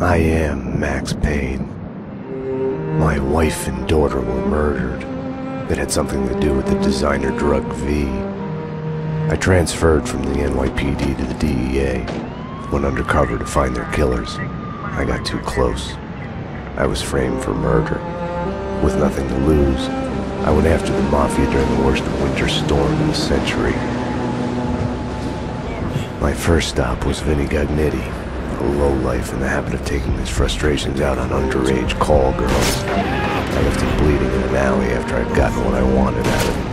I am Max Payne. My wife and daughter were murdered. It had something to do with the designer drug V. I transferred from the NYPD to the DEA, went undercover to find their killers. I got too close. I was framed for murder. With nothing to lose, I went after the Mafia during the worst winter storm in a century. My first stop was Vinny Gagnetti, a lowlife in the habit of taking his frustrations out on underage call girls. I left him bleeding in an alley after I'd gotten what I wanted out of him.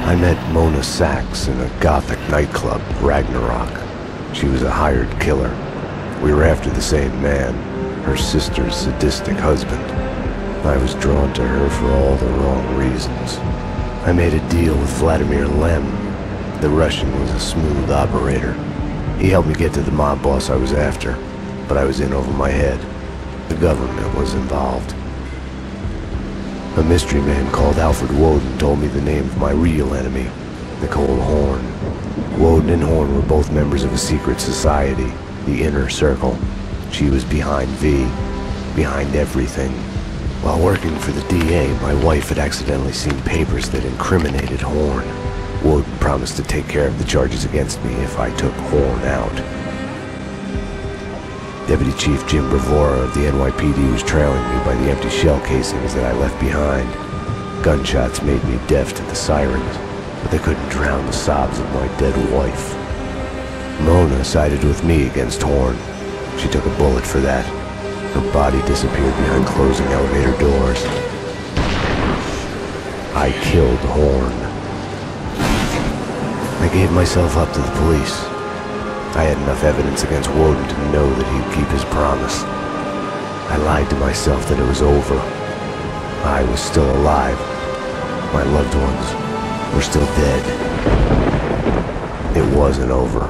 I met Mona Sachs in a gothic nightclub, Ragnarok. She was a hired killer. We were after the same man, her sister's sadistic husband. I was drawn to her for all the wrong reasons. I made a deal with Vladimir Lem. The Russian was a smooth operator. He helped me get to the mob boss I was after, but I was in over my head. The government was involved. A mystery man called Alfred Woden told me the name of my real enemy, Nicole Horn. Woden and Horn were both members of a secret society, the Inner Circle. She was behind V, behind everything. While working for the DA, my wife had accidentally seen papers that incriminated Horn. Woden promised to take care of the charges against me if I took Horn out. Deputy Chief Jim Bravura of the NYPD was trailing me by the empty shell casings that I left behind. Gunshots made me deaf to the sirens, but they couldn't drown the sobs of my dead wife. Mona sided with me against Horn. She took a bullet for that. Her body disappeared behind closing elevator doors. I killed Horn. I gave myself up to the police. I had enough evidence against Woden to know that he'd keep his promise. I lied to myself that it was over. I was still alive. My loved ones were still dead. It wasn't over.